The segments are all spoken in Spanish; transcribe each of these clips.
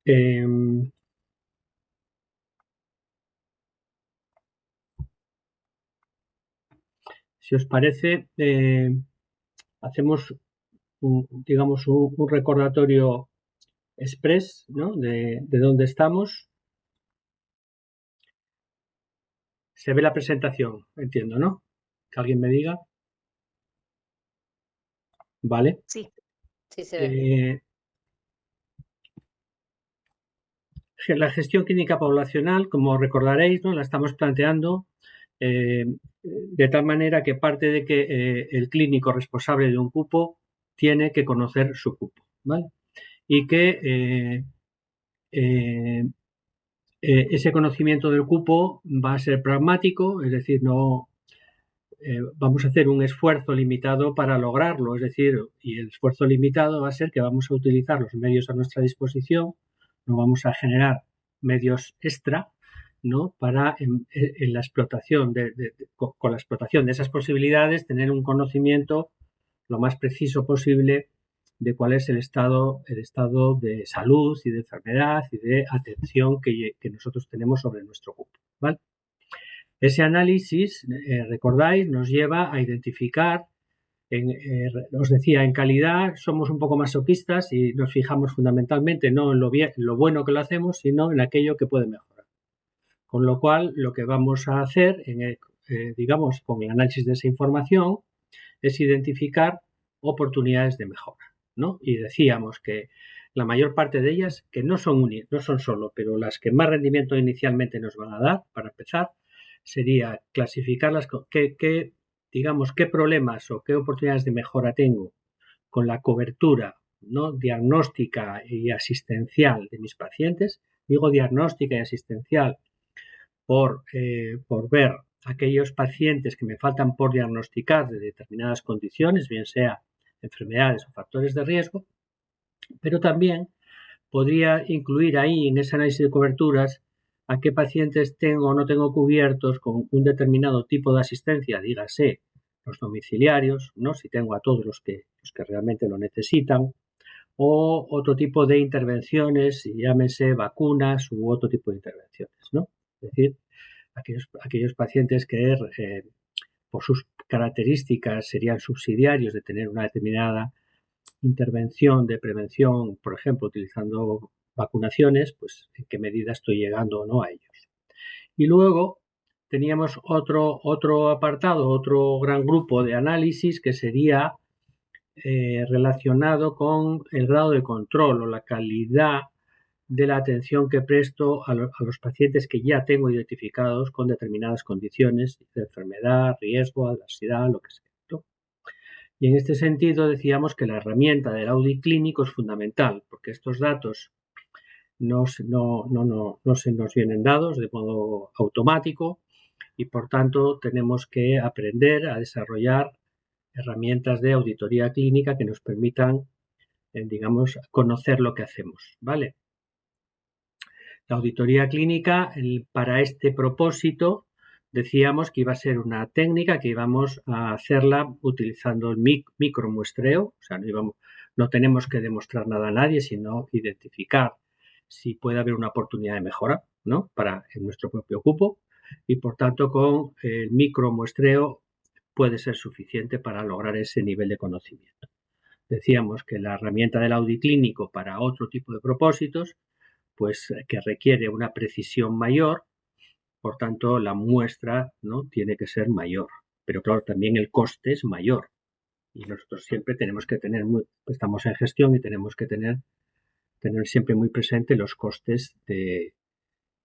Em, si os parece, hacemos digamos un recordatorio express, ¿no? de dónde estamos. Se ve la presentación, entiendo, ¿no? Que alguien me diga. Vale. Sí, sí se ve. La gestión clínica poblacional, como recordaréis, ¿no? La estamos planteando de tal manera que parte de que el clínico responsable de un cupo tiene que conocer su cupo, ¿vale? Y que ese conocimiento del cupo va a ser pragmático, es decir, no vamos a hacer un esfuerzo limitado para lograrlo, es decir, y el esfuerzo limitado va a ser que vamos a utilizar los medios a nuestra disposición, no vamos a generar medios extra, ¿no? Para en la explotación con la explotación de esas posibilidades tener un conocimiento lo más preciso posible de cuál es el estado de salud y de enfermedad y de atención que nosotros tenemos sobre nuestro cupo, ¿vale? Ese análisis, recordáis, nos lleva a identificar, os decía, en calidad somos un poco masoquistas y nos fijamos fundamentalmente no en lo bueno que lo hacemos, sino en aquello que puede mejorar. Con lo cual, lo que vamos a hacer, digamos, con el análisis de esa información, es identificar oportunidades de mejora, ¿no? Y decíamos que la mayor parte de ellas, que no son solo, pero las que más rendimiento inicialmente nos van a dar, para empezar, sería clasificarlas, digamos, qué problemas o qué oportunidades de mejora tengo con la cobertura, ¿no? Diagnóstica y asistencial de mis pacientes. Digo diagnóstica y asistencial por ver aquellos pacientes que me faltan por diagnosticar de determinadas condiciones, bien sea enfermedades o factores de riesgo, pero también podría incluir ahí en ese análisis de coberturas a qué pacientes tengo o no tengo cubiertos con un determinado tipo de asistencia, dígase los domiciliarios, ¿no? Si tengo a todos los que realmente lo necesitan, o otro tipo de intervenciones, llámese vacunas u otro tipo de intervenciones, ¿no? Es decir, aquellos pacientes que por sus características serían subsidiarios de tener una determinada intervención de prevención, por ejemplo, utilizando vacunaciones, pues en qué medida estoy llegando o no a ellos. Y luego teníamos otro apartado, otro gran grupo de análisis que sería relacionado con el grado de control o la calidad de la atención que presto a los pacientes que ya tengo identificados con determinadas condiciones de enfermedad, riesgo, adversidad, lo que sea, ¿no? Y en este sentido decíamos que la herramienta del audit clínico es fundamental, porque estos datos no se nos vienen dados de modo automático y por tanto tenemos que aprender a desarrollar herramientas de auditoría clínica que nos permitan, digamos, conocer lo que hacemos, ¿vale? La auditoría clínica, para este propósito, decíamos que iba a ser una técnica que íbamos a hacerla utilizando el micromuestreo, o sea, no tenemos que demostrar nada a nadie, sino identificar si puede haber una oportunidad de mejora, ¿no? En nuestro propio cupo, y por tanto con el micromuestreo puede ser suficiente para lograr ese nivel de conocimiento. Decíamos que la herramienta del audit clínico para otro tipo de propósitos, pues que requiere una precisión mayor, por tanto la muestra, ¿no? Tiene que ser mayor, pero claro, también el coste es mayor y nosotros siempre tenemos que estamos en gestión y tenemos que tener siempre muy presente los costes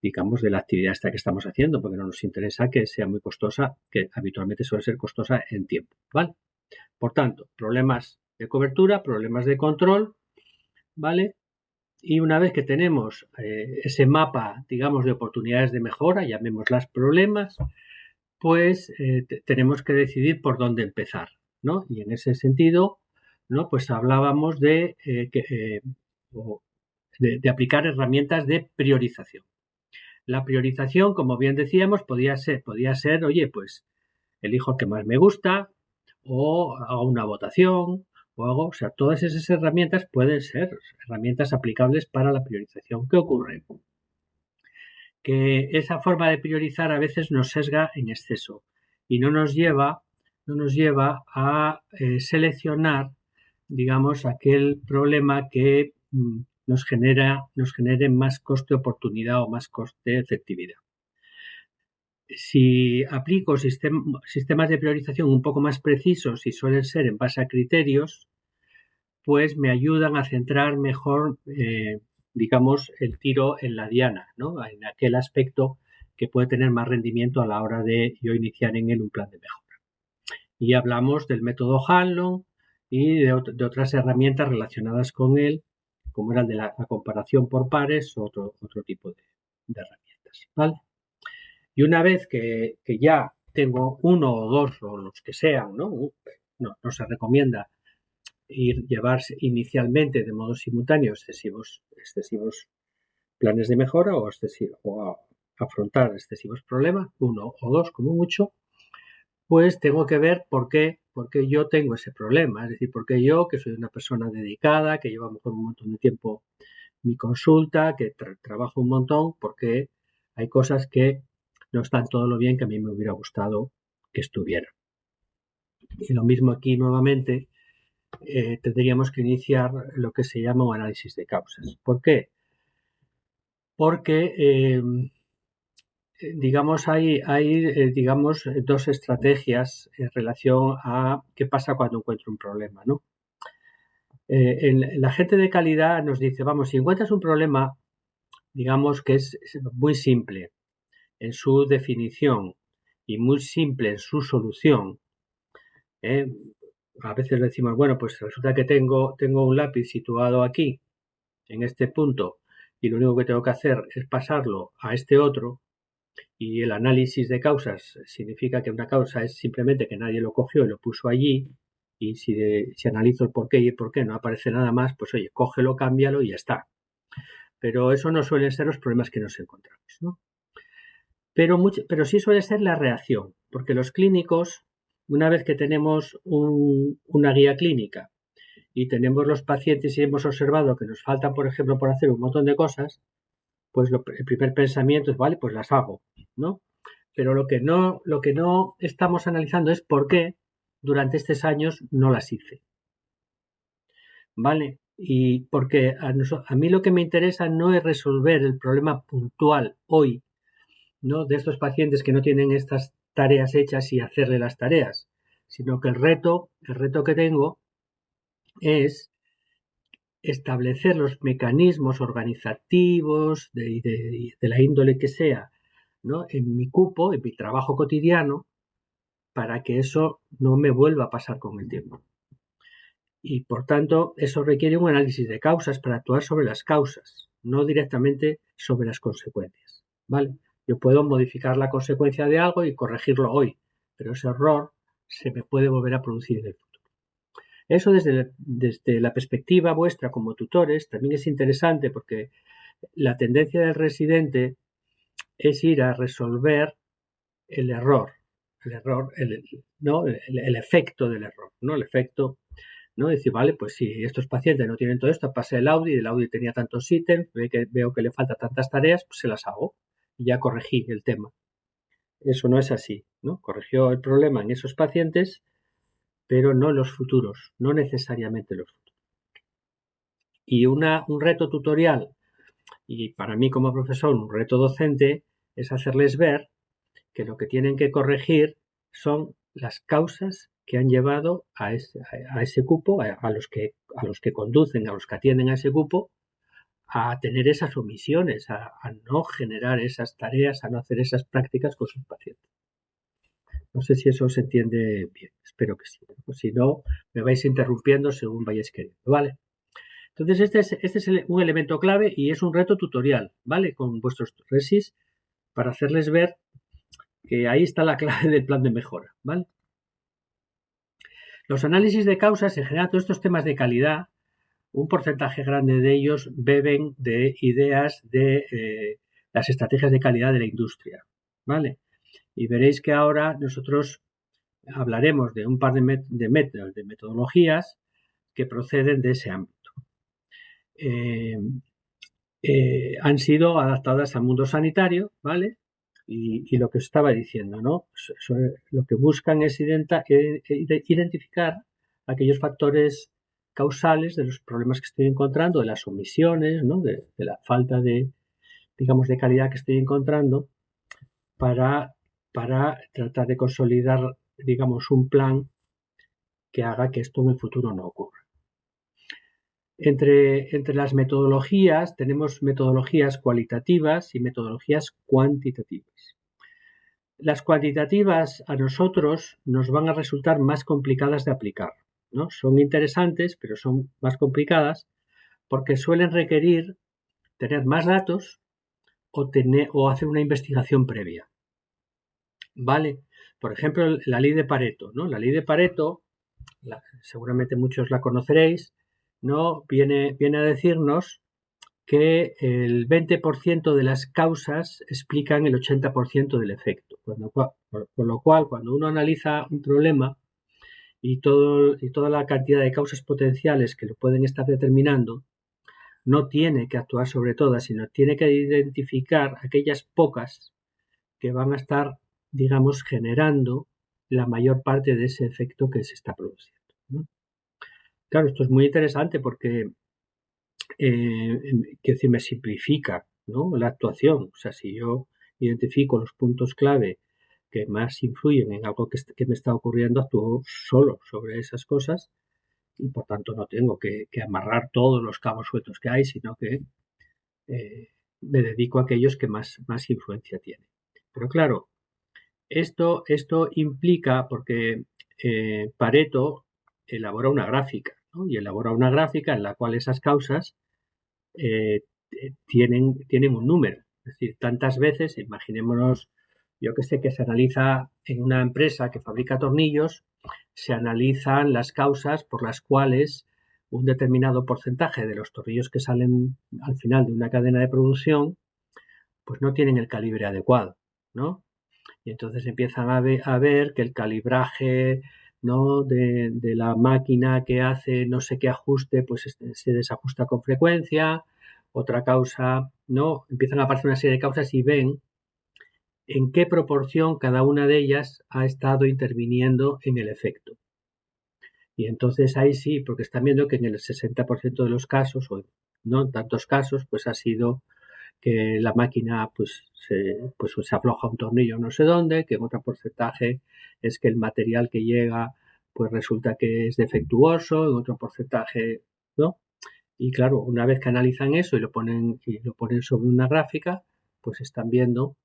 digamos, de la actividad esta que estamos haciendo, porque no nos interesa que sea muy costosa, que habitualmente suele ser costosa en tiempo, ¿vale? Por tanto, problemas de cobertura, problemas de control, ¿vale? Y una vez que tenemos ese mapa, digamos, de oportunidades de mejora, llamémoslas problemas, pues tenemos que decidir por dónde empezar, ¿no? Y en ese sentido, ¿no? Pues hablábamos de aplicar herramientas de priorización. La priorización, como bien decíamos, podía ser, oye, pues elijo el que más me gusta, o hago una votación, o sea, todas esas herramientas pueden ser herramientas aplicables para la priorización. ¿Qué ocurre? Que esa forma de priorizar a veces nos sesga en exceso y no nos lleva a seleccionar, digamos, aquel problema que nos genere más coste-oportunidad o más coste-efectividad. Si aplico sistemas de priorización un poco más precisos y suelen ser en base a criterios, pues me ayudan a centrar mejor, digamos, el tiro en la diana, ¿no? En aquel aspecto que puede tener más rendimiento a la hora de yo iniciar en él un plan de mejora. Y hablamos del método Hanlon y de otras herramientas relacionadas con él, como era el de la comparación por pares o otro tipo de herramientas, ¿vale? Y una vez que ya tengo uno o dos o los que sean, ¿no? No se recomienda llevarse inicialmente de modo simultáneo excesivos planes de mejora o afrontar excesivos problemas, uno o dos como mucho, pues tengo que ver por qué yo tengo ese problema. Es decir, por qué yo, que soy una persona dedicada, que lleva a lo mejor un montón de tiempo mi consulta, que trabajo un montón, porque hay cosas que no están todo lo bien que a mí me hubiera gustado que estuvieran. Y lo mismo aquí nuevamente, tendríamos que iniciar lo que se llama un análisis de causas. ¿Por qué? Porque, digamos, hay digamos, dos estrategias en relación a qué pasa cuando encuentro un problema, ¿no? La gente de calidad nos dice, vamos, si encuentras un problema, digamos que es muy simple en su definición y muy simple en su solución, a veces decimos, bueno, pues resulta que tengo un lápiz situado aquí, en este punto, y lo único que tengo que hacer es pasarlo a este otro, y el análisis de causas significa que una causa es simplemente que nadie lo cogió y lo puso allí, y si analizo el por qué y el por qué no aparece nada más, pues oye, cógelo, cámbialo y ya está. Pero eso no suelen ser los problemas que nos encontramos, ¿no? Pero sí suele ser la reacción, porque los clínicos, una vez que tenemos una guía clínica y tenemos los pacientes y hemos observado que nos faltan, por ejemplo, por hacer un montón de cosas, pues el primer pensamiento es, vale, pues las hago, ¿no? Pero lo que no estamos analizando es por qué durante estos años no las hice, ¿vale? Y porque a mí lo que me interesa no es resolver el problema puntual hoy, ¿no? De estos pacientes que no tienen estas tareas hechas y hacerle las tareas, sino que el reto que tengo es establecer los mecanismos organizativos de la índole que sea, ¿no? En mi cupo, en mi trabajo cotidiano, para que eso no me vuelva a pasar con el tiempo. Y por tanto, eso requiere un análisis de causas para actuar sobre las causas, no directamente sobre las consecuencias, ¿vale? Yo puedo modificar la consecuencia de algo y corregirlo hoy, pero ese error se me puede volver a producir en el futuro. Eso desde la perspectiva vuestra como tutores también es interesante porque la tendencia del residente es ir a resolver el error, ¿no? El efecto del error, ¿no? El efecto, ¿no? Decir, vale, pues si estos pacientes no tienen todo esto, pasé el Audi tenía tantos ítems, veo que le faltan tantas tareas, pues se las hago y ya corregí el tema. Eso no es así, ¿no? Corrigió el problema en esos pacientes, pero no en los futuros, no necesariamente los futuros. Y un reto tutorial, y para mí como profesor un reto docente, es hacerles ver que lo que tienen que corregir son las causas que han llevado a ese cupo, a los que conducen, a los que atienden a ese cupo, a tener esas omisiones, a no generar esas tareas, a no hacer esas prácticas con sus pacientes. No sé si eso se entiende bien, espero que sí. Pues si no, me vais interrumpiendo según vayáis queriendo, ¿vale? Entonces, este es un elemento clave y es un reto tutorial, ¿vale? Con vuestros resis para hacerles ver que ahí está la clave del plan de mejora, ¿vale? Los análisis de causas, en general, todos estos temas de calidad, un porcentaje grande de ellos beben de ideas de las estrategias de calidad de la industria, ¿vale? Y veréis que ahora nosotros hablaremos de un par de metodologías que proceden de ese ámbito. Han sido adaptadas al mundo sanitario, ¿vale? Y lo que os estaba diciendo, ¿no? Lo que buscan es identificar aquellos factores causales de los problemas que estoy encontrando, de las omisiones, ¿no? De la falta de, digamos, de calidad que estoy encontrando para tratar de consolidar, digamos, un plan que haga que esto en el futuro no ocurra. Entre las metodologías tenemos metodologías cualitativas y metodologías cuantitativas. Las cuantitativas a nosotros nos van a resultar más complicadas de aplicar, ¿no? Son interesantes, pero son más complicadas porque suelen requerir tener más datos o hacer una investigación previa. ¿Vale? Por ejemplo, la ley de Pareto, ¿no? La ley de Pareto, seguramente muchos la conoceréis, ¿no? Viene a decirnos que el 20% de las causas explican el 80% del efecto. Con lo cual, cuando uno analiza un problema y toda la cantidad de causas potenciales que lo pueden estar determinando, no tiene que actuar sobre todas, sino tiene que identificar aquellas pocas que van a estar, digamos, generando la mayor parte de ese efecto que se está produciendo, ¿no? Claro, esto es muy interesante porque quiero decir, me simplifica, ¿no?, la actuación. O sea, si yo identifico los puntos clave que más influyen en algo que me está ocurriendo, actúo solo sobre esas cosas y por tanto no tengo que amarrar todos los cabos sueltos que hay, sino que me dedico a aquellos que más influencia tienen. Pero claro, esto implica, porque Pareto elabora una gráfica, ¿no? Y elabora una gráfica en la cual esas causas tienen un número. Es decir, tantas veces, imaginémonos, yo que sé, que se analiza en una empresa que fabrica tornillos, se analizan las causas por las cuales un determinado porcentaje de los tornillos que salen al final de una cadena de producción, pues no tienen el calibre adecuado, ¿no? Y entonces empiezan a ver que el calibraje, ¿no?, de la máquina que hace no sé qué ajuste, pues se desajusta con frecuencia. Otra causa, ¿no? Empiezan a aparecer una serie de causas y ven en qué proporción cada una de ellas ha estado interviniendo en el efecto. Y entonces ahí sí, porque están viendo que en el 60% de los casos, o no en tantos casos, pues ha sido que la máquina pues se afloja un tornillo no sé dónde, que en otro porcentaje es que el material que llega pues resulta que es defectuoso, en otro porcentaje, ¿no? Y claro, una vez que analizan eso y lo ponen sobre una gráfica, pues están viendo,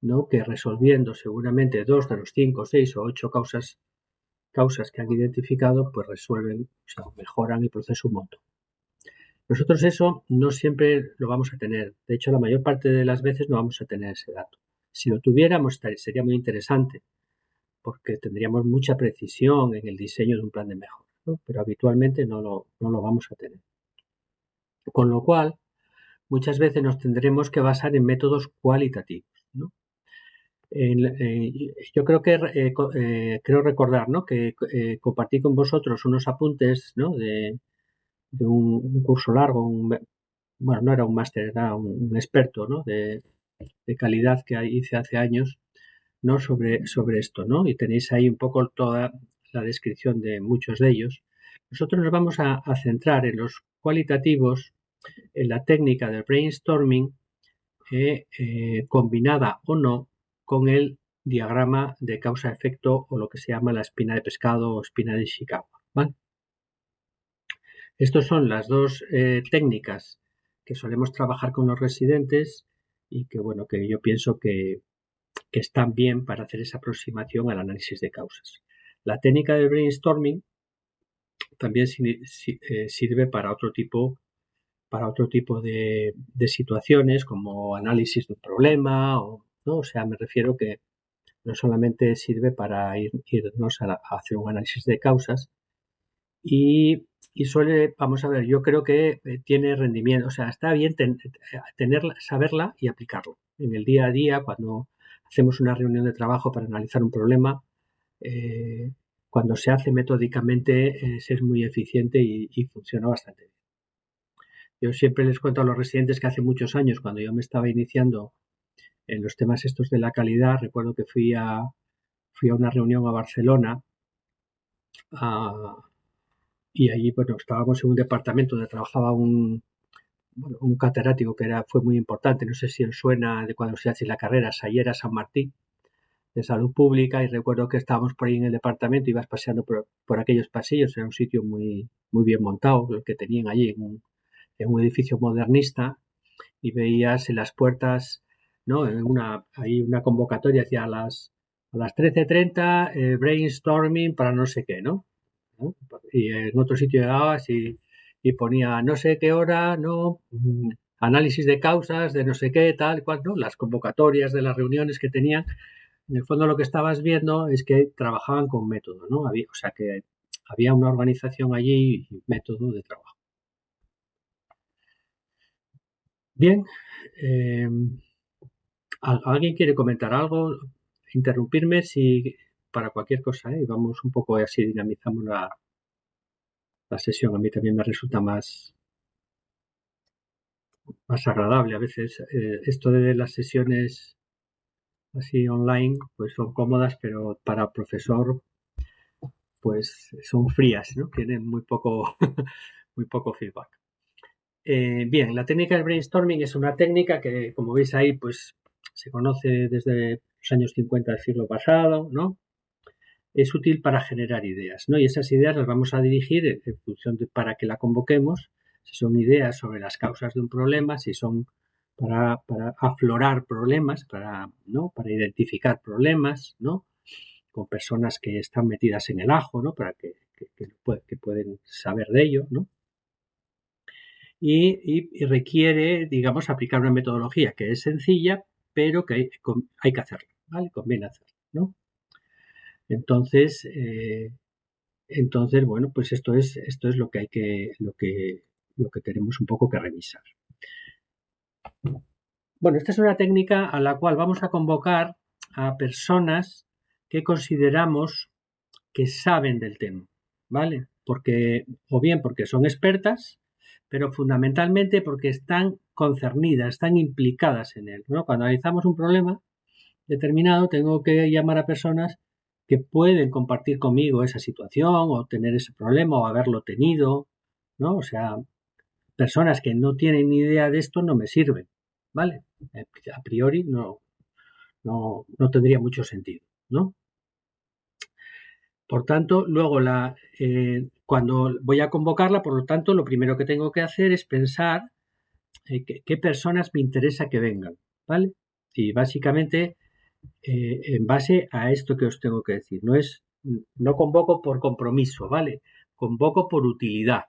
¿no?, que resolviendo seguramente 2 de los 5, 6 o 8 causas que han identificado, pues resuelven, o sea, mejoran el proceso un montón. Nosotros eso no siempre lo vamos a tener. De hecho, la mayor parte de las veces no vamos a tener ese dato. Si lo tuviéramos, sería muy interesante, porque tendríamos mucha precisión en el diseño de un plan de mejora, ¿no? Pero habitualmente no lo vamos a tener. Con lo cual, muchas veces nos tendremos que basar en métodos cualitativos, ¿no? Yo creo que creo recordar, ¿no?, que compartí con vosotros unos apuntes, ¿no?, de un curso largo, bueno, no era un máster, era un experto, ¿no?, de calidad que hice hace años, ¿no?, sobre esto, ¿no? Y tenéis ahí un poco toda la descripción de muchos de ellos. Nosotros nos vamos a centrar en los cualitativos, en la técnica del brainstorming, combinada o no con el diagrama de causa-efecto, o lo que se llama la espina de pescado o espina de Ishikawa, ¿vale? Estas son las dos técnicas que solemos trabajar con los residentes y que, bueno, que yo pienso que están bien para hacer esa aproximación al análisis de causas. La técnica del brainstorming también sirve para otro tipo de situaciones, como análisis de un problema, ¿no? O sea, me refiero que no solamente sirve para irnos a hacer un análisis de causas, y suele, vamos a ver, yo creo que tiene rendimiento, o sea, está bien tenerla, saberla y aplicarla en el día a día. Cuando hacemos una reunión de trabajo para analizar un problema, cuando se hace metódicamente es muy eficiente y funciona bastante bien. Yo siempre les cuento a los residentes que hace muchos años, cuando yo me estaba iniciando en los temas estos de la calidad, recuerdo que fui a una reunión a Barcelona y allí, bueno, estábamos en un departamento donde trabajaba un catedrático que fue muy importante, no sé si os suena de cuando se hace la carrera, Sayera San Martín, de salud pública, y recuerdo que estábamos por ahí en el departamento, ibas paseando por aquellos pasillos, era un sitio muy, muy bien montado, el que tenían allí en un edificio modernista, y veías en las puertas, ¿no? Hay una convocatoria hacia a las 13:30, brainstorming para no sé qué, ¿no? Y en otro sitio llegabas y ponía no sé qué hora, ¿no? Análisis de causas, de no sé qué, tal cual, ¿no? Las convocatorias de las reuniones que tenían. En el fondo lo que estabas viendo es que trabajaban con método, ¿no? O sea que había una organización allí y método de trabajo. Bien, ¿alguien quiere comentar algo? Interrumpirme si para cualquier cosa, ¿eh? Vamos un poco así, dinamizamos la sesión. A mí también me resulta más agradable a veces. Esto de las sesiones así online, pues son cómodas, pero para el profesor, pues son frías, ¿no? Tienen muy poco, muy poco feedback. Bien, la técnica del brainstorming es una técnica que, como veis ahí, pues se conoce desde los años 50 del siglo pasado, ¿no? Es útil para generar ideas, ¿no? Y esas ideas las vamos a dirigir en función de para que la convoquemos, si son ideas sobre las causas de un problema, si son para aflorar problemas, ¿no? Para identificar problemas, ¿no? Con personas que están metidas en el ajo, ¿no? Para que pueden saber de ello, ¿no? Y requiere, digamos, aplicar una metodología que es sencilla, pero que hay que hacerlo, ¿vale? Conviene hacerlo, ¿no? Entonces, bueno, pues esto es lo que tenemos un poco que revisar. Bueno, esta es una técnica a la cual vamos a convocar a personas que consideramos que saben del tema, ¿vale? O bien porque son expertas, pero fundamentalmente porque están concernidas, están implicadas en él, ¿no? Cuando analizamos un problema determinado, tengo que llamar a personas que pueden compartir conmigo esa situación o tener ese problema o haberlo tenido, ¿no? O sea, personas que no tienen ni idea de esto no me sirven, ¿vale? A priori no tendría mucho sentido, ¿no? Por tanto, luego cuando voy a convocarla, por lo tanto, lo primero que tengo que hacer es pensar qué personas me interesa que vengan, ¿vale? Y básicamente, en base a esto que os tengo que decir, no convoco por compromiso, ¿vale? Convoco por utilidad.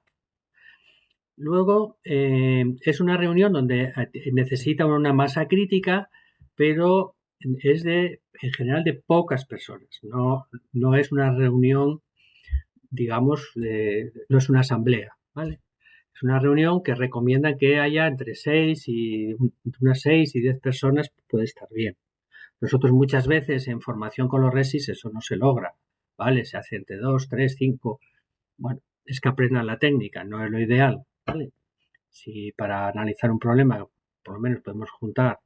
Luego, es una reunión donde necesita una masa crítica, pero es en general de pocas personas. No es una reunión, digamos, no es una asamblea, ¿vale? Es una reunión que recomienda que haya entre unas 6 y 10 personas, puede estar bien. Nosotros muchas veces en formación con los resis eso no se logra, ¿vale? Se hace entre 2, 3, 5. Bueno, es que aprendan la técnica, no es lo ideal, ¿vale? Si para analizar un problema, por lo menos podemos juntar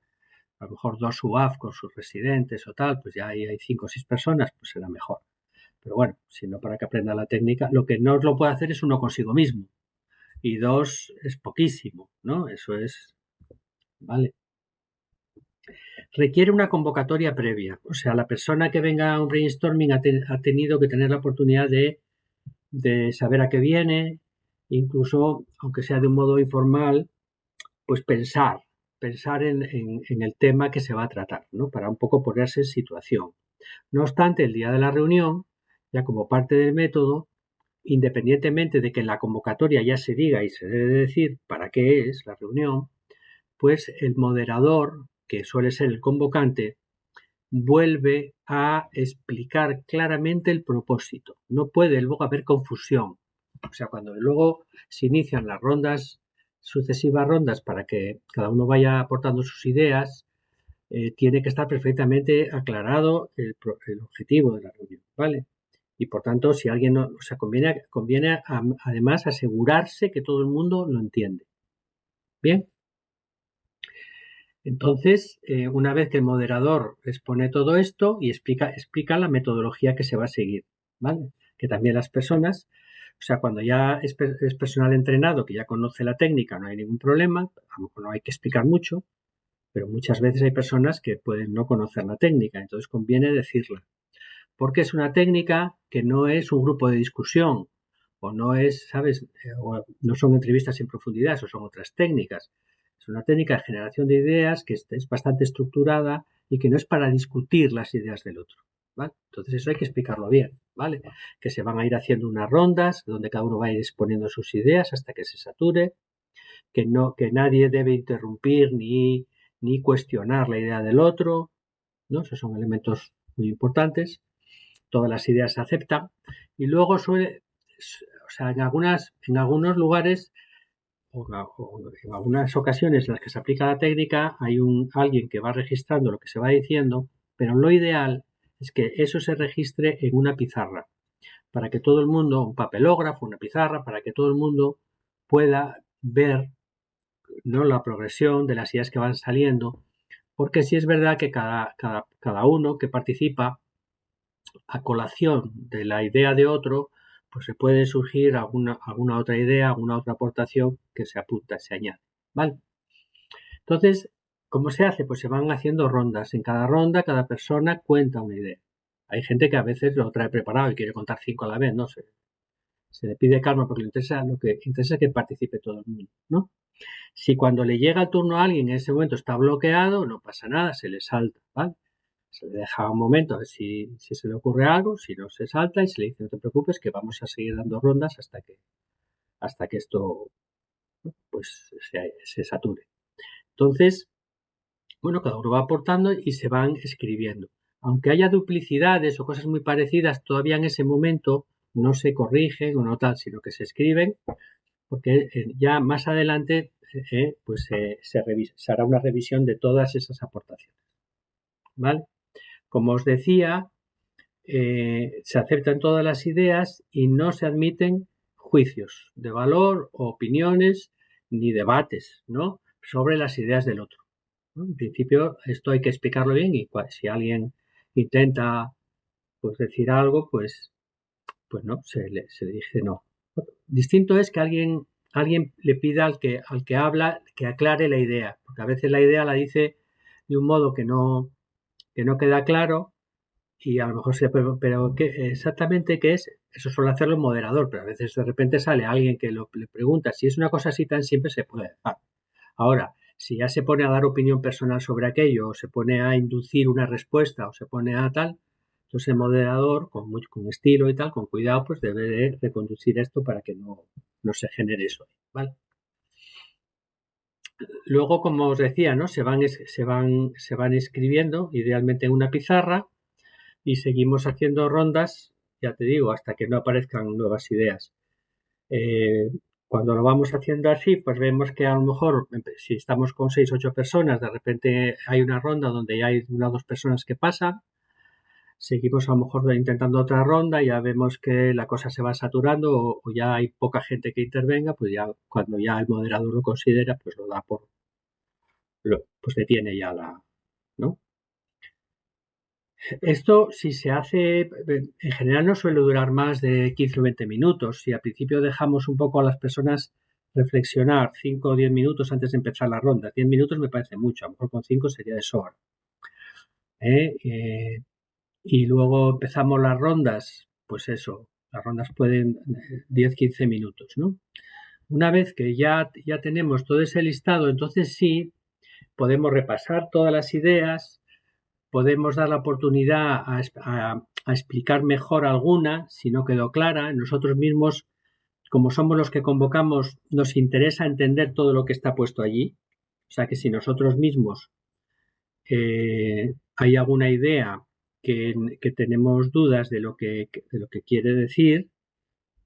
a lo mejor 2 UAF con sus residentes o tal, pues ya ahí hay 5 o 6 personas, pues será mejor. Pero bueno, si no para que aprenda la técnica, lo que no lo puede hacer es uno consigo mismo. Y 2 es poquísimo, ¿no? Eso es, ¿vale? Requiere una convocatoria previa. O sea, la persona que venga a un brainstorming ha tenido que tener la oportunidad de saber a qué viene, incluso, aunque sea de un modo informal, pues pensar en el tema que se va a tratar, ¿no? Para un poco ponerse en situación. No obstante, el día de la reunión, ya como parte del método, independientemente de que en la convocatoria ya se diga y se debe decir para qué es la reunión, pues el moderador, que suele ser el convocante, vuelve a explicar claramente el propósito. No puede luego haber confusión. O sea, cuando luego se inician las sucesivas rondas para que cada uno vaya aportando sus ideas, tiene que estar perfectamente aclarado el objetivo de la reunión, ¿vale? Y por tanto, si alguien no, o sea, conviene además asegurarse que todo el mundo lo entiende. Bien. Entonces, una vez que el moderador expone todo esto y explica la metodología que se va a seguir, ¿vale? Que también las personas, o sea, cuando ya es personal entrenado, que ya conoce la técnica, no hay ningún problema, a lo mejor no hay que explicar mucho, pero muchas veces hay personas que pueden no conocer la técnica, entonces conviene decirla. Porque es una técnica que no es un grupo de discusión, o no es, ¿sabes? O no son entrevistas en profundidad, eso son otras técnicas. Es una técnica de generación de ideas que es bastante estructurada y que no es para discutir las ideas del otro, ¿vale? Entonces eso hay que explicarlo bien, ¿vale? Que se van a ir haciendo unas rondas donde cada uno va a ir exponiendo sus ideas hasta que se sature, que nadie debe interrumpir ni cuestionar la idea del otro, ¿no? Esos son elementos muy importantes. Todas las ideas se aceptan y luego o sea, en algunos lugares o en algunas ocasiones en las que se aplica la técnica hay alguien que va registrando lo que se va diciendo, pero lo ideal es que eso se registre en una pizarra para que todo el mundo, un papelógrafo, una pizarra, para que todo el mundo pueda ver, ¿no?, la progresión de las ideas que van saliendo, porque sí es verdad que cada uno que participa a colación de la idea de otro, pues se puede surgir alguna otra idea, alguna otra aportación que se apunta, se añade, ¿vale? Entonces, ¿cómo se hace? Pues se van haciendo rondas. En cada ronda, cada persona cuenta una idea. Hay gente que a veces lo trae preparado y quiere contar 5 a la vez, ¿no? Se le pide calma porque lo que interesa es que participe todo el mundo, ¿no? Si cuando le llega el turno a alguien en ese momento está bloqueado, no pasa nada, se le salta, ¿vale? Se le deja un momento a ver si se le ocurre algo, si no se salta y se le dice no te preocupes que vamos a seguir dando rondas hasta que esto, ¿no?, pues se sature. Entonces, bueno, cada uno va aportando y se van escribiendo. Aunque haya duplicidades o cosas muy parecidas, todavía en ese momento no se corrigen o no tal, sino que se escriben, porque ya más adelante pues se hará una revisión de todas esas aportaciones, ¿vale? Como os decía, se aceptan todas las ideas y no se admiten juicios de valor, opiniones ni debates, ¿no?, sobre las ideas del otro, ¿no? En principio esto hay que explicarlo bien y si alguien intenta pues decir algo, pues no, se le dice no. Distinto es que alguien le pida al que habla que aclare la idea, porque a veces la idea la dice de un modo que no queda claro y a lo mejor pero ¿qué exactamente qué es? Eso suele hacerlo el moderador, pero a veces de repente sale alguien que le pregunta. Si es una cosa así tan simple se puede dejar. Ahora, si ya se pone a dar opinión personal sobre aquello, o se pone a inducir una respuesta, o se pone a tal, entonces el moderador, con estilo y tal, con cuidado, pues debe de reconducir esto para que no se genere eso, ¿vale? Luego, como os decía, ¿no?, se van escribiendo, idealmente en una pizarra, y seguimos haciendo rondas, ya te digo, hasta que no aparezcan nuevas ideas. Cuando lo vamos haciendo así, pues vemos que a lo mejor, si estamos con 6 o 8 personas, de repente hay una ronda donde ya hay 1 o 2 personas que pasan, seguimos a lo mejor intentando otra ronda, ya vemos que la cosa se va saturando o ya hay poca gente que intervenga, pues ya cuando ya el moderador lo considera, pues lo da pues detiene ya ¿no? Esto, si se hace, en general no suele durar más de 15 o 20 minutos. Si al principio dejamos un poco a las personas reflexionar 5 o 10 minutos antes de empezar la ronda, 10 minutos me parece mucho, a lo mejor con 5 sería de sobra. Y luego empezamos las rondas, pues eso, las rondas pueden 10-15 minutos, ¿no? Una vez que ya tenemos todo ese listado, entonces sí podemos repasar todas las ideas, podemos dar la oportunidad a explicar mejor alguna si no quedó clara. Nosotros mismos, como somos los que convocamos, nos interesa entender todo lo que está puesto allí. O sea que si nosotros mismos hay alguna idea que tenemos dudas de lo que quiere decir,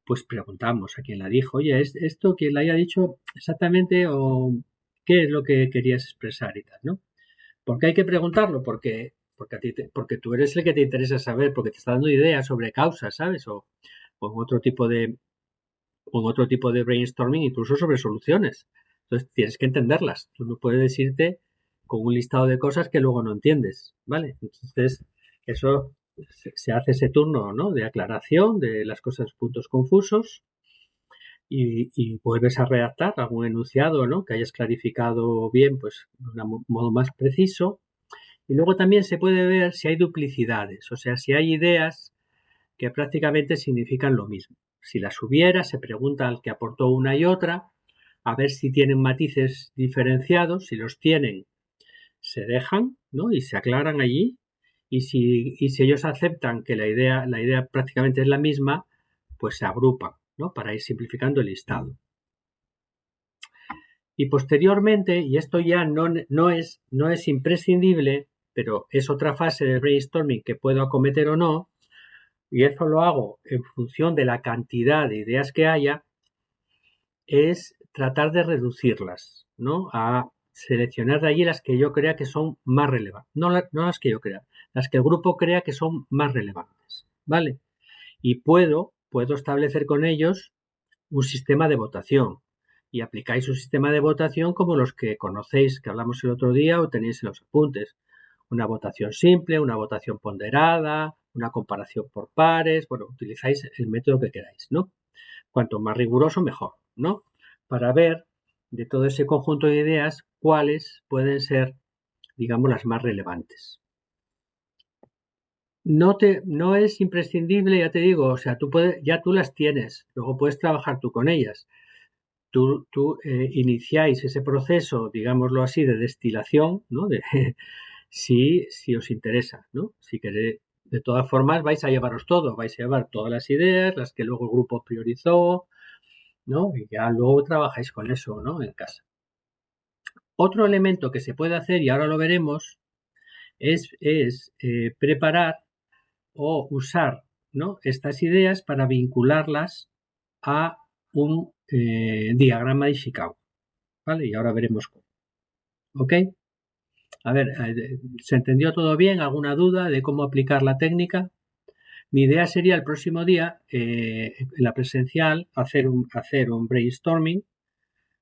pues preguntamos a quien la dijo, oye, ¿esto quien la haya dicho exactamente o qué es lo que querías expresar y tal, ¿no? ¿Por qué hay que preguntarlo? Porque porque tú eres el que te interesa saber, porque te está dando ideas sobre causas, ¿sabes? O en otro tipo de brainstorming, incluso sobre soluciones. Entonces tienes que entenderlas. Tú no puedes irte con un listado de cosas que luego no entiendes, ¿vale? Entonces, eso se hace ese turno, ¿no? De aclaración de las cosas, puntos confusos, y vuelves a redactar algún enunciado, ¿no? Que hayas clarificado bien, pues de un modo más preciso. Y luego también se puede ver si hay duplicidades, o sea, si hay ideas que prácticamente significan lo mismo. Si las hubiera, se pregunta al que aportó una y otra, a ver si tienen matices diferenciados. Si los tienen, se dejan, ¿no? Y se aclaran allí. Y si ellos aceptan que la idea prácticamente es la misma, pues se agrupan, ¿no? Para ir simplificando el listado. Y posteriormente, y esto ya no es imprescindible, pero es otra fase del brainstorming que puedo acometer o no, y eso lo hago en función de la cantidad de ideas que haya, es tratar de reducirlas, ¿no? A seleccionar de allí las que yo crea que son más relevantes. No las que yo crea, las que el grupo crea que son más relevantes, ¿vale? Y puedo establecer con ellos un sistema de votación. Y aplicáis un sistema de votación como los que conocéis, que hablamos el otro día o tenéis en los apuntes. Una votación simple, una votación ponderada, una comparación por pares. Bueno, utilizáis el método que queráis, ¿no? Cuanto más riguroso, mejor, ¿no? Para ver de todo ese conjunto de ideas cuáles pueden ser, digamos, las más relevantes. No es imprescindible, ya te digo, o sea, ya tú las tienes, luego puedes trabajar tú con ellas. Tú iniciáis ese proceso, digámoslo así, de destilación, ¿no? Si os interesa, ¿no? Si queréis, de todas formas vais a llevaros todo, vais a llevar todas las ideas, las que luego el grupo priorizó, ¿no? Y ya luego trabajáis con eso, ¿no? En casa. Otro elemento que se puede hacer, y ahora lo veremos, es preparar o usar, ¿no? Estas ideas para vincularlas a un diagrama de Ishikawa, ¿vale? Y ahora veremos cómo. ¿Ok? A ver, ¿se entendió todo bien? ¿Alguna duda de cómo aplicar la técnica? Mi idea sería el próximo día, en la presencial, hacer un brainstorming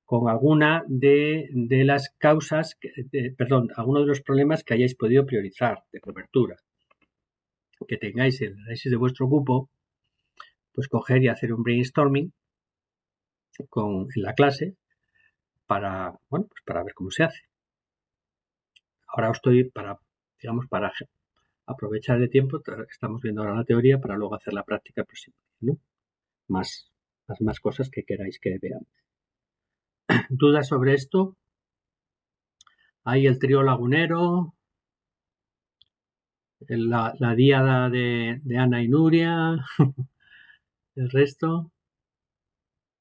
con alguna de las causas, algunos de los problemas que hayáis podido priorizar de cobertura, que tengáis en el análisis de vuestro grupo, pues coger y hacer un brainstorming en la clase para ver cómo se hace. Ahora estoy para aprovechar el tiempo, estamos viendo ahora la teoría para luego hacer la práctica próxima, ¿no? Más cosas que queráis que veamos. ¿Dudas sobre esto? Hay el trío lagunero, la díada de Ana y Nuria, el resto.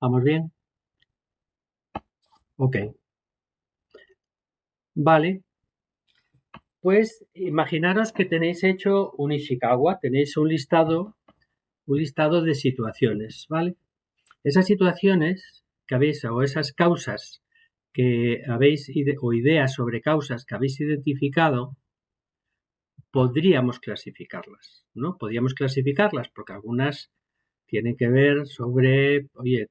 ¿Vamos bien? Ok. Vale. Pues imaginaros que tenéis hecho un Ishikawa, tenéis un listado de situaciones, ¿vale? Esas situaciones que habéis, o esas causas que habéis, o ideas sobre causas que habéis identificado, podríamos clasificarlas, ¿no? Podríamos clasificarlas porque algunas tienen que ver sobre, oye,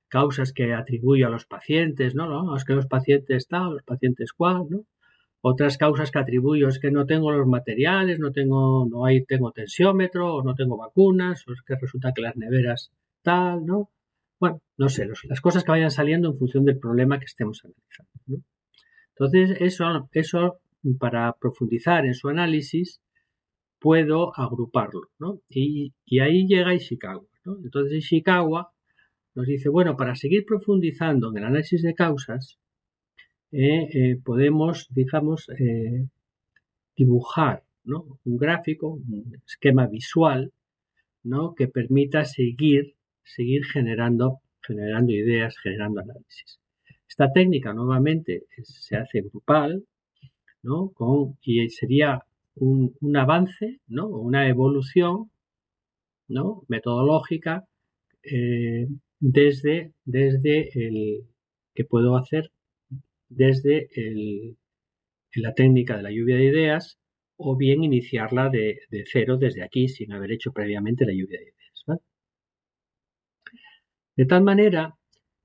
causas que atribuyo a los pacientes, ¿no? No, es que los pacientes tal, los pacientes cual, ¿no? Otras causas que atribuyo es que no tengo los materiales, tengo tensiómetro, o no tengo vacunas, o es que resulta que las neveras tal, ¿no? Bueno, no sé, las cosas que vayan saliendo en función del problema que estemos analizando, ¿no? Entonces, eso para profundizar en su análisis, puedo agruparlo, ¿no? Y ahí llega Ishikawa, ¿no? Entonces, Ishikawa nos dice, bueno, para seguir profundizando en el análisis de causas, podemos, digamos, dibujar, ¿no? Un gráfico, un esquema visual, ¿no? Que permita seguir generando ideas, generando análisis. Esta técnica, nuevamente, se hace grupal, ¿no? Y sería un avance, ¿no? Una evolución, ¿no? Metodológica, desde el que puedo hacer desde la técnica de la lluvia de ideas, o bien iniciarla de cero desde aquí, sin haber hecho previamente la lluvia de ideas, ¿vale? De tal manera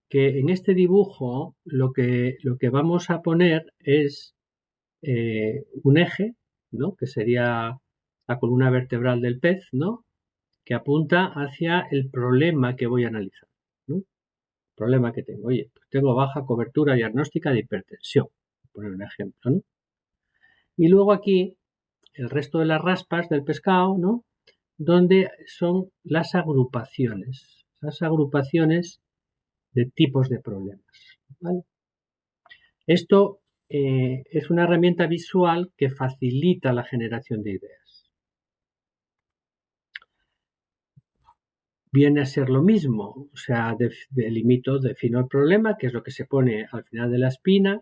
que en este dibujo lo que vamos a poner es un eje, ¿no? Que sería la columna vertebral del pez, ¿no? Que apunta hacia el problema que voy a analizar, ¿no? Problema que tengo. Oye, pues tengo baja cobertura diagnóstica de hipertensión, por poner un ejemplo, ¿no? Y luego aquí el resto de las raspas del pescado, ¿no? Donde son las agrupaciones de tipos de problemas, ¿vale? Esto es una herramienta visual que facilita la generación de ideas. Viene a ser lo mismo, o sea, delimito, defino el problema, que es lo que se pone al final de la espina,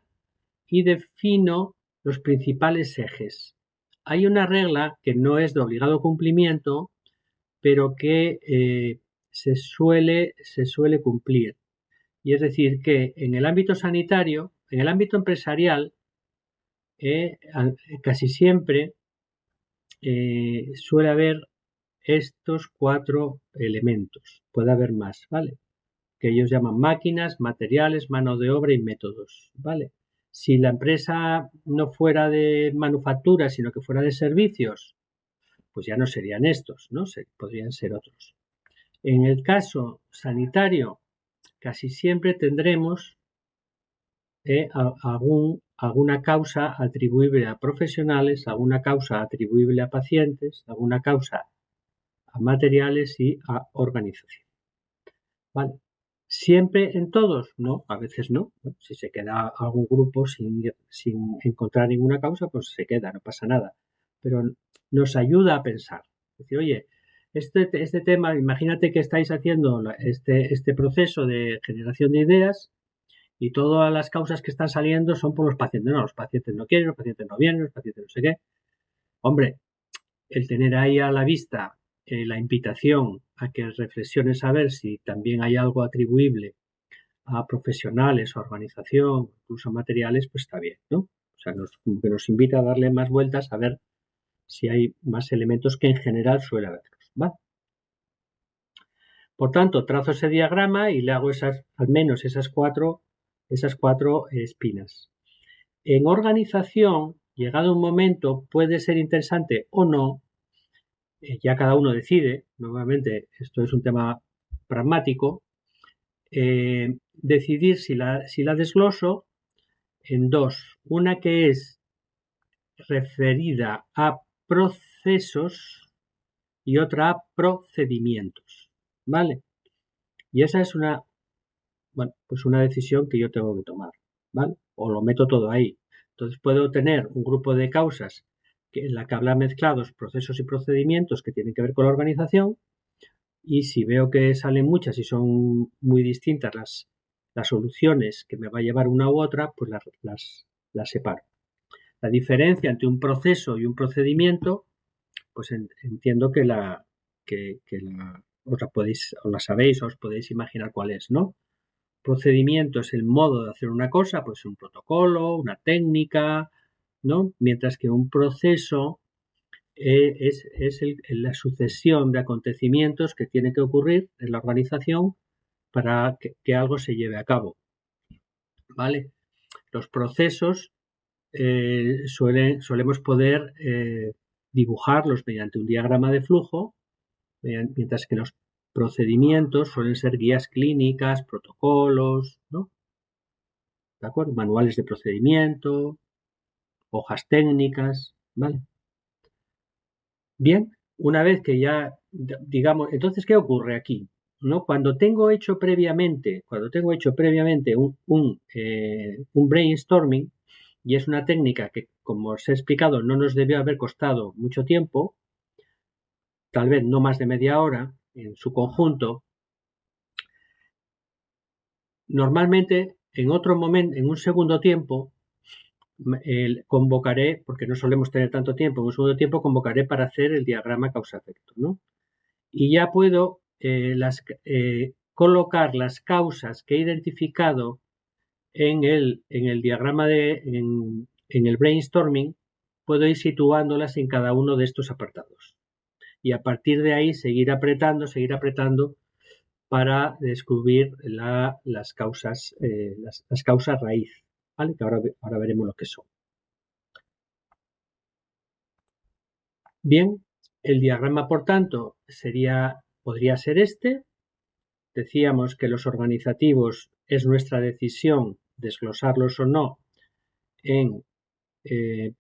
y defino los principales ejes. Hay una regla que no es de obligado cumplimiento, pero que se suele cumplir. Y es decir, que en el ámbito sanitario, en el ámbito empresarial, casi siempre suele haber estos 4 elementos. Puede haber más, ¿vale? Que ellos llaman máquinas, materiales, mano de obra y métodos, ¿vale? Si la empresa no fuera de manufactura, sino que fuera de servicios, pues ya no serían estos, ¿no? Podrían ser otros. En el caso sanitario, casi siempre tendremos alguna causa atribuible a profesionales, alguna causa atribuible a pacientes, alguna causa a materiales y a organización. ¿Vale? ¿Siempre en todos? No, a veces no. Si se queda algún grupo sin encontrar ninguna causa, pues se queda, no pasa nada. Pero nos ayuda a pensar. Es decir, oye, este tema, imagínate que estáis haciendo este proceso de generación de ideas y todas las causas que están saliendo son por los pacientes. No, los pacientes no quieren, los pacientes no vienen, los pacientes no sé qué. Hombre, el tener ahí a la vista la invitación a que reflexiones a ver si también hay algo atribuible a profesionales, a organización, incluso a materiales, pues está bien, ¿no? O sea, que nos invita a darle más vueltas a ver si hay más elementos que en general suele haberlos, ¿vale? Por tanto, trazo ese diagrama y le hago al menos esas cuatro espinas. En organización, llegado un momento, puede ser interesante o no, ya cada uno decide, nuevamente esto es un tema pragmático, decidir si la desgloso en dos. Una que es referida a procesos y otra a procedimientos, ¿vale? Y esa es una decisión que yo tengo que tomar, ¿vale? O lo meto todo ahí. Entonces puedo tener un grupo de causas en la que habla mezclados procesos y procedimientos que tienen que ver con la organización, y si veo que salen muchas y son muy distintas las soluciones que me va a llevar una u otra, pues las separo. La diferencia entre un proceso y un procedimiento, pues entiendo que os la sabéis, os podéis imaginar cuál es, ¿no? Procedimiento es el modo de hacer una cosa, pues un protocolo, una técnica, ¿no? Mientras que un proceso es la sucesión de acontecimientos que tiene que ocurrir en la organización para que algo se lleve a cabo, ¿vale? Los procesos solemos poder dibujarlos mediante un diagrama de flujo, mientras que los procedimientos suelen ser guías clínicas, protocolos, ¿no? ¿De acuerdo? Manuales de procedimiento, hojas técnicas, ¿vale? Bien, una vez que ya, digamos, entonces, ¿qué ocurre aquí? ¿No? Cuando tengo hecho previamente un brainstorming, y es una técnica que, como os he explicado, no nos debió haber costado mucho tiempo, tal vez no más de media hora en su conjunto, normalmente en otro momento, en un segundo tiempo, convocaré, porque no solemos tener tanto tiempo, en un segundo tiempo convocaré para hacer el diagrama causa-efecto, ¿no? Y ya puedo colocar las causas que he identificado en el diagrama en el brainstorming, puedo ir situándolas en cada uno de estos apartados. Y a partir de ahí seguir apretando para descubrir las causas raíz, ¿vale? Que ahora veremos lo que son. Bien, el diagrama, por tanto, podría ser este. Decíamos que los organizativos es nuestra decisión desglosarlos o no en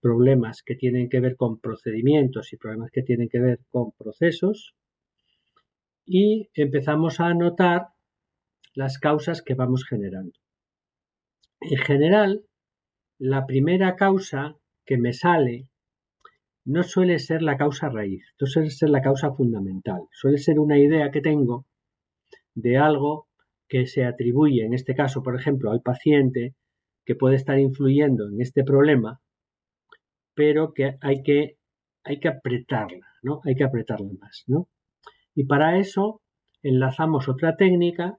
problemas que tienen que ver con procedimientos y problemas que tienen que ver con procesos. Y empezamos a anotar las causas que vamos generando. En general, la primera causa que me sale no suele ser la causa raíz, no suele ser la causa fundamental, suele ser una idea que tengo de algo que se atribuye, en este caso, por ejemplo, al paciente, que puede estar influyendo en este problema, pero que hay que apretarla, ¿no? Hay que apretarla más, ¿no? Y para eso enlazamos otra técnica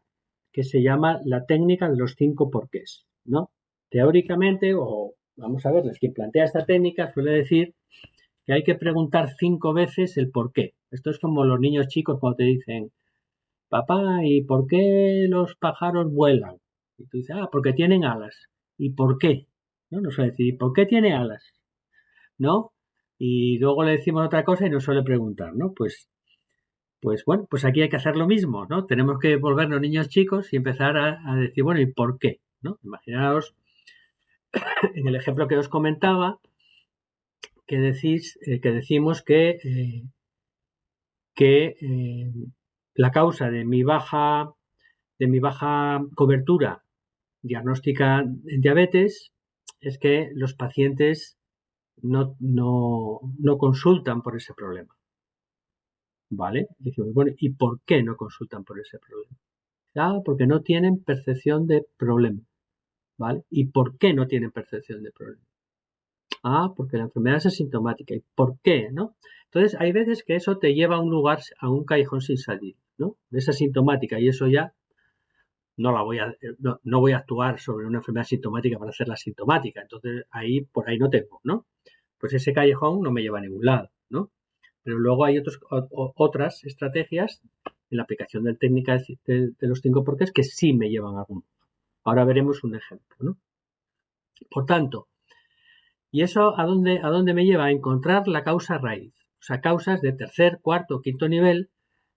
que se llama la técnica de los 5 porqués, ¿no? Teóricamente, o vamos a ver, quien plantea esta técnica suele decir que hay que preguntar 5 veces el por qué. Esto es como los niños chicos cuando te dicen, papá, ¿y por qué los pájaros vuelan? Y tú dices, porque tienen alas. ¿Y por qué? ¿No? Nos suele decir, ¿y por qué tiene alas? ¿No? Y luego le decimos otra cosa y nos suele preguntar, ¿no? Pues bueno, pues aquí hay que hacer lo mismo, ¿no? Tenemos que volvernos niños chicos y empezar a decir, bueno, ¿y por qué? ¿No? Imaginaos en el ejemplo que os comentaba que decimos que la causa de mi baja cobertura diagnóstica en diabetes es que los pacientes no consultan por ese problema. ¿Vale? Y decimos, bueno, ¿y por qué no consultan por ese problema? Porque no tienen percepción de problema. ¿Vale? ¿Y por qué no tienen percepción de problema? Porque la enfermedad es asintomática. ¿Y por qué? ¿No? Entonces, hay veces que eso te lleva a un lugar, a un callejón sin salir, ¿no? Es asintomática y eso ya no voy a actuar sobre una enfermedad sintomática para hacerla sintomática. Entonces, por ahí no tengo, ¿no? Pues ese callejón no me lleva a ningún lado, ¿no? Pero luego hay otras estrategias en la aplicación de técnicas de los 5 porqués que sí me llevan a algún. Ahora veremos un ejemplo, ¿no? Por tanto, ¿y eso a dónde me lleva? A encontrar la causa raíz. O sea, causas de tercer, cuarto, quinto nivel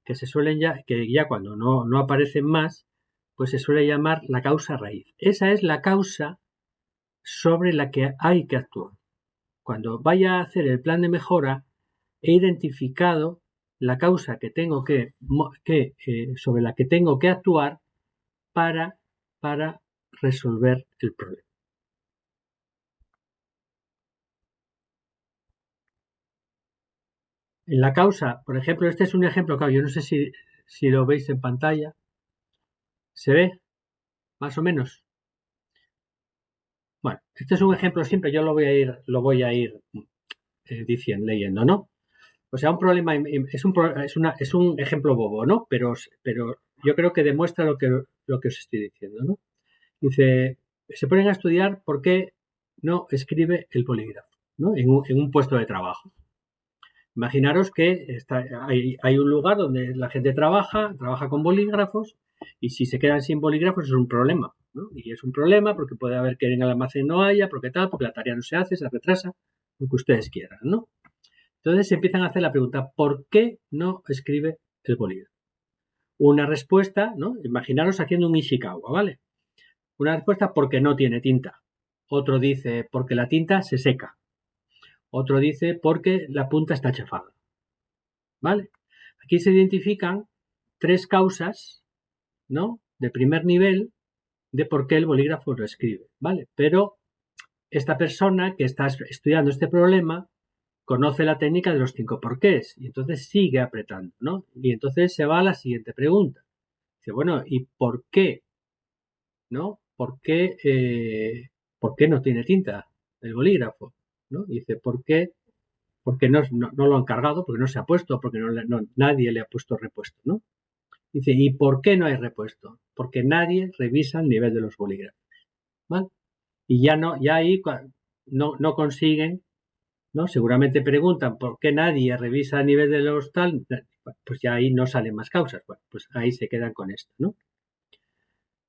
que se suelen que ya cuando no aparecen más, pues se suele llamar la causa raíz. Esa es la causa sobre la que hay que actuar. Cuando vaya a hacer el plan de mejora, he identificado la causa que tengo sobre la que tengo que actuar para resolver el problema. En la causa, por ejemplo, este es un ejemplo, claro, yo no sé si lo veis en pantalla. ¿Se ve? Más o menos. Bueno, este es un ejemplo simple, yo lo voy a ir leyendo, ¿no? O sea, un problema es un ejemplo bobo, ¿no? Pero yo creo que demuestra lo que os estoy diciendo, ¿no? Dice, se ponen a estudiar por qué no escribe el bolígrafo, ¿no? En un puesto de trabajo. Imaginaros que hay un lugar donde la gente trabaja con bolígrafos y si se quedan sin bolígrafos es un problema, ¿no? Y es un problema porque puede haber que en el almacén no haya, porque la tarea no se hace, se retrasa, lo que ustedes quieran, ¿no? Entonces se empiezan a hacer la pregunta, ¿por qué no escribe el bolígrafo? Una respuesta, ¿no? Imaginaros haciendo un Ishikawa, ¿vale? Una respuesta porque no tiene tinta. Otro dice porque la tinta se seca. Otro dice porque la punta está chafada. ¿Vale? Aquí se identifican 3 causas, ¿no? De primer nivel de por qué el bolígrafo lo escribe, ¿vale? Pero esta persona que está estudiando este problema conoce la técnica de los 5 porqués y entonces sigue apretando, ¿no? Y entonces se va a la siguiente pregunta. Dice, bueno, ¿y por qué? ¿No? ¿Por qué no tiene tinta el bolígrafo? ¿No? Y dice, ¿por qué? Porque no lo han cargado, porque no se ha puesto, porque nadie le ha puesto repuesto, ¿no? Dice, ¿y por qué no hay repuesto? Porque nadie revisa el nivel de los bolígrafos, ¿vale? Y ya ahí no consiguen ¿no? Seguramente preguntan por qué nadie revisa a nivel de los tal, pues ya ahí no salen más causas. Bueno, pues ahí se quedan con esto, ¿no?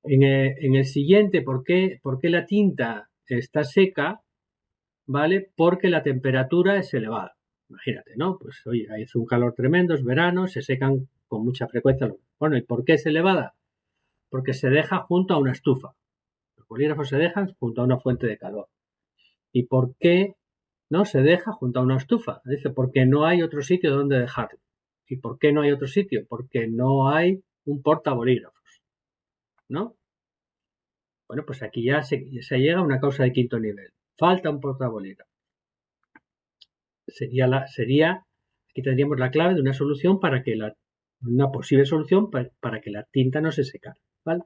En el siguiente, por qué la tinta está seca? ¿Vale? Porque la temperatura es elevada. Imagínate, ¿no? Pues oye, hace un calor tremendo, es verano, se secan con mucha frecuencia. Bueno, ¿y por qué es elevada? Porque se deja junto a una estufa. Los bolígrafos se dejan junto a una fuente de calor. ¿Y por qué no se deja junto a una estufa? Dice, porque no hay otro sitio donde dejarlo. ¿Y por qué no hay otro sitio? Porque no hay un portabolígrafos, ¿no? Bueno, pues aquí ya se llega a una causa de quinto nivel. Falta un portabolígrafo. Aquí tendríamos la clave de una solución una posible solución para que la tinta no se secara, ¿vale?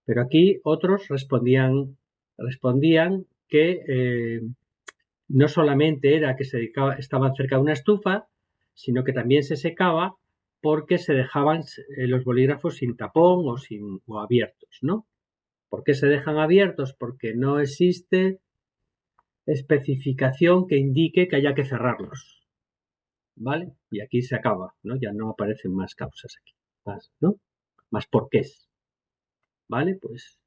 Pero aquí otros respondían que no solamente era que estaban cerca de una estufa, sino que también se secaba porque se dejaban los bolígrafos sin tapón o abiertos, ¿no? ¿Por qué se dejan abiertos? Porque no existe especificación que indique que haya que cerrarlos, ¿vale? Y aquí se acaba, ¿no? Ya no aparecen más causas aquí, ¿no? Más porqués, ¿vale? Pues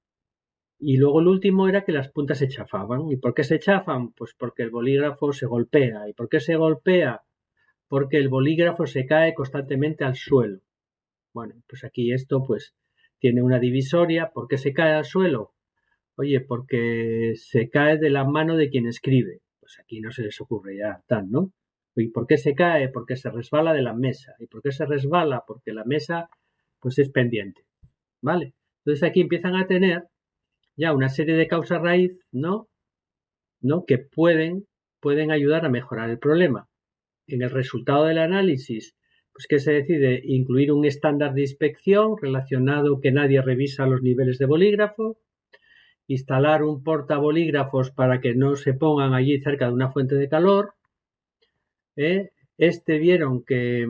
y luego el último era que las puntas se chafaban. ¿Y por qué se chafan? Pues porque el bolígrafo se golpea. ¿Y por qué se golpea? Porque el bolígrafo se cae constantemente al suelo. Bueno, pues aquí esto pues tiene una divisoria. ¿Por qué se cae al suelo? Oye, porque se cae de la mano de quien escribe. Pues aquí no se les ocurre ya tal, ¿no? ¿Y por qué se cae? Porque se resbala de la mesa. ¿Y por qué se resbala? Porque la mesa pues es pendiente, ¿vale? Entonces aquí empiezan a tener ya una serie de causas raíz, ¿no? Que pueden ayudar a mejorar el problema. En el resultado del análisis, pues que se decide incluir un estándar de inspección relacionado que nadie revisa los niveles de bolígrafo, instalar un portabolígrafos para que no se pongan allí cerca de una fuente de calor. Vieron que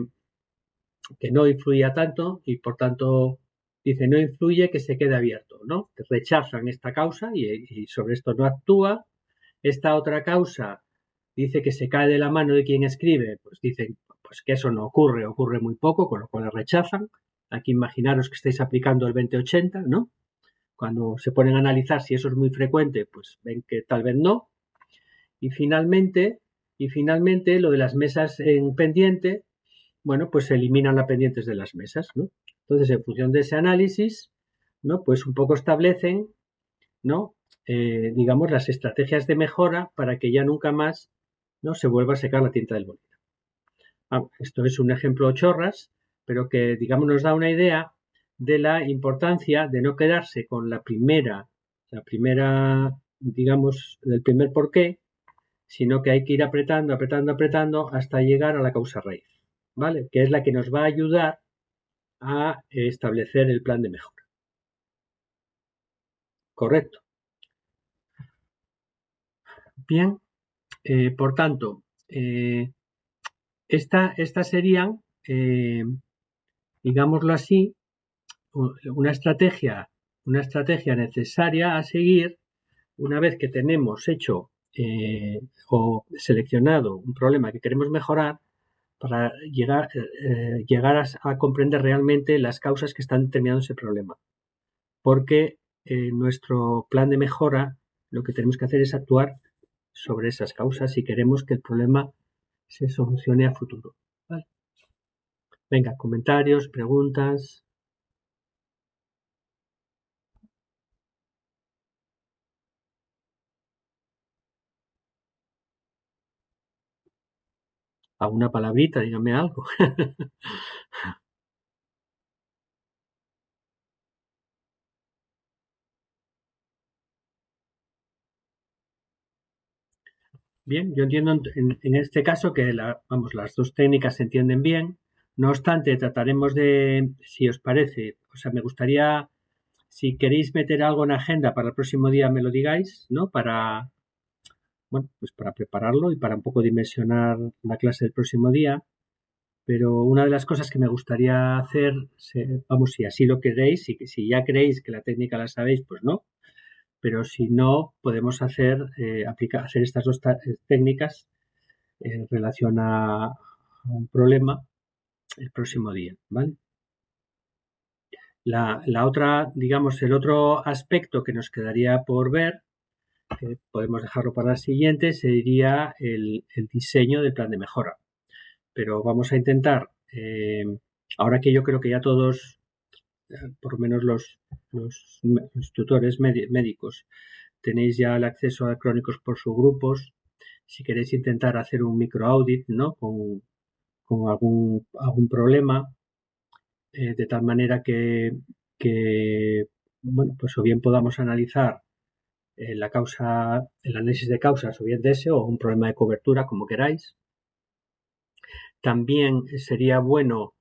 no influía tanto y por tanto dice no influye que se quede abierto, ¿no? Rechazan esta causa y sobre esto no actúa. Esta otra causa dice que se cae de la mano de quien escribe, pues dicen pues que eso no ocurre muy poco, con lo cual la rechazan. Aquí imaginaros que estáis aplicando el 2080, ¿no? Cuando se ponen a analizar si eso es muy frecuente, pues ven que tal vez no. Y finalmente lo de las mesas en pendiente, bueno, pues se eliminan las pendientes de las mesas, ¿no? Entonces, en función de ese análisis, ¿no? Pues un poco establecen, ¿no? Digamos, las estrategias de mejora para que ya nunca más, ¿no? Se vuelva a secar la tinta del bolígrafo. Esto es un ejemplo chorras, pero que, digamos, nos da una idea de la importancia de no quedarse con la primera, digamos, del primer porqué, sino que hay que ir apretando hasta llegar a la causa raíz, ¿vale? Que es la que nos va a ayudar a establecer el plan de mejora. Correcto. Bien, por tanto, estas serían, digámoslo así, una estrategia necesaria a seguir una vez que tenemos hecho o seleccionado un problema que queremos mejorar para llegar a comprender realmente las causas que están determinando ese problema. Porque nuestro plan de mejora lo que tenemos que hacer es actuar sobre esas causas si queremos que el problema se solucione a futuro. ¿Vale? Venga, comentarios, preguntas. ¿Alguna palabrita? Dígame algo. Bien, yo entiendo en este caso que las dos técnicas se entienden bien. No obstante, trataremos de, si os parece, o sea, me gustaría, si queréis meter algo en agenda para el próximo día, me lo digáis, ¿no? Bueno, pues para prepararlo y para un poco dimensionar la clase del próximo día. Pero una de las cosas que me gustaría hacer, vamos, si así lo queréis, y si ya creéis que la técnica la sabéis, pues no. Pero si no, podemos hacer estas dos técnicas en relación a un problema el próximo día, ¿vale? La otra, digamos, el otro aspecto que nos quedaría por ver, que podemos dejarlo para la siguiente, sería el diseño del plan de mejora. Pero vamos a intentar, ahora que yo creo que ya todos, por lo menos los tutores médicos, tenéis ya el acceso a crónicos por subgrupos, si queréis intentar hacer un micro audit, ¿no? Con algún problema, de tal manera que, bueno, pues o bien podamos analizar la causa, el análisis de causas, o bien de ese, o un problema de cobertura, como queráis. También sería bueno,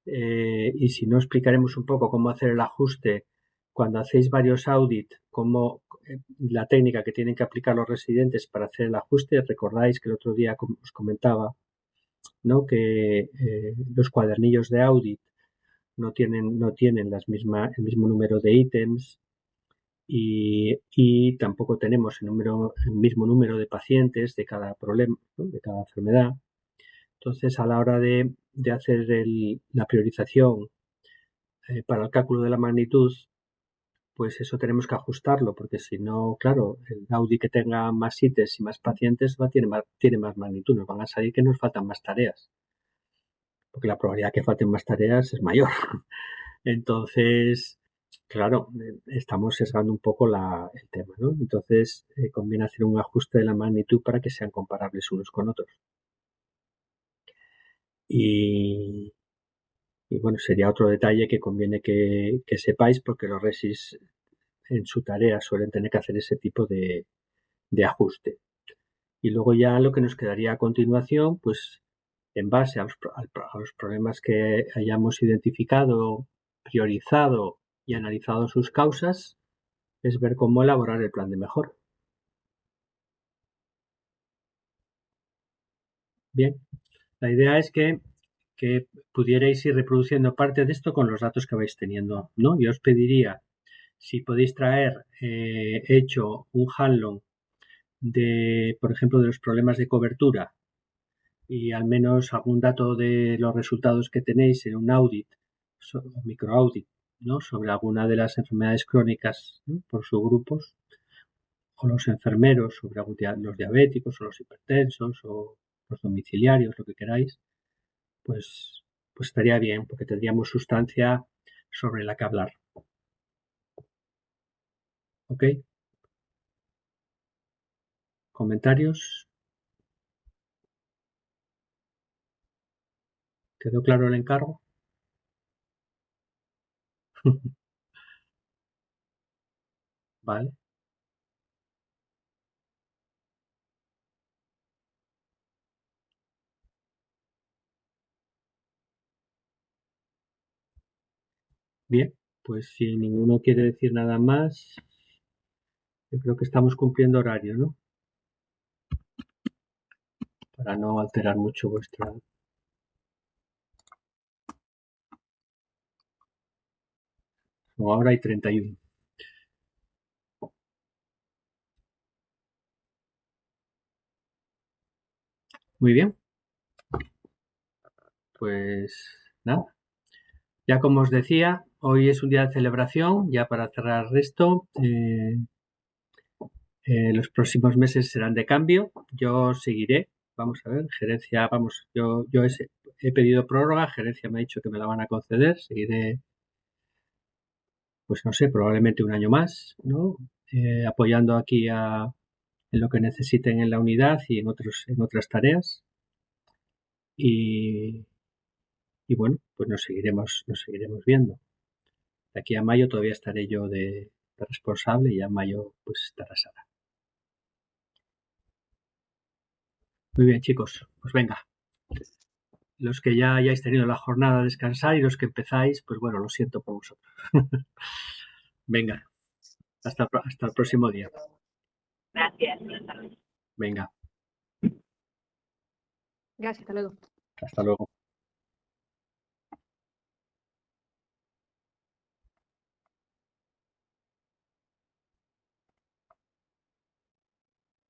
y si no explicaremos un poco cómo hacer el ajuste cuando hacéis varios audits, cómo la técnica que tienen que aplicar los residentes para hacer el ajuste. Recordáis que el otro día os comentaba, ¿no?, que los cuadernillos de audit no tienen el mismo número de ítems, y tampoco tenemos el mismo número de pacientes de cada problema, ¿no?, de cada enfermedad. Entonces, a la hora de hacer la priorización para el cálculo de la magnitud, pues eso tenemos que ajustarlo, porque si no, claro, el audit que tenga más ítems y más pacientes tiene más magnitud, nos van a salir que nos faltan más tareas, porque la probabilidad que falten más tareas es mayor. Entonces, claro, estamos sesgando un poco el tema, ¿no? Entonces, conviene hacer un ajuste de la magnitud para que sean comparables unos con otros. Y bueno, sería otro detalle que conviene que sepáis, porque los resis en su tarea suelen tener que hacer ese tipo de ajuste. Y luego ya lo que nos quedaría a continuación, pues en base a los problemas que hayamos identificado, priorizado y analizado sus causas, es ver cómo elaborar el plan de mejora. Bien, la idea es que pudierais ir reproduciendo parte de esto con los datos que vais teniendo, ¿no? Yo os pediría, si podéis traer hecho un handlong por ejemplo, de los problemas de cobertura, y al menos algún dato de los resultados que tenéis en un audit, o microaudit, ¿no?, sobre alguna de las enfermedades crónicas, ¿no?, por subgrupos, o los enfermeros sobre los diabéticos o los hipertensos o los domiciliarios, lo que queráis, pues estaría bien, porque tendríamos sustancia sobre la que hablar. ¿Ok? ¿Comentarios? ¿Quedó claro el encargo? Vale. Bien, pues si ninguno quiere decir nada más, yo creo que estamos cumpliendo horario, ¿no? Para no alterar mucho vuestra... 1:31. Muy bien. Pues nada. Ya como os decía, hoy es un día de celebración, ya para cerrar esto. Los próximos meses serán de cambio. Yo seguiré. Vamos a ver, gerencia, yo he pedido prórroga, gerencia me ha dicho que me la van a conceder. Seguiré, pues no sé, probablemente un año más, ¿no? Apoyando aquí en lo que necesiten en la unidad y en otras tareas. Y bueno, pues nos seguiremos viendo. De aquí a mayo todavía estaré yo de responsable, y ya en mayo pues estará Sara. Muy bien, chicos, pues venga. Los que ya hayáis tenido la jornada a descansar, y los que empezáis, pues bueno, lo siento por vosotros. Venga, hasta el próximo día. Gracias. Venga, Gracias, hasta luego. hasta luego.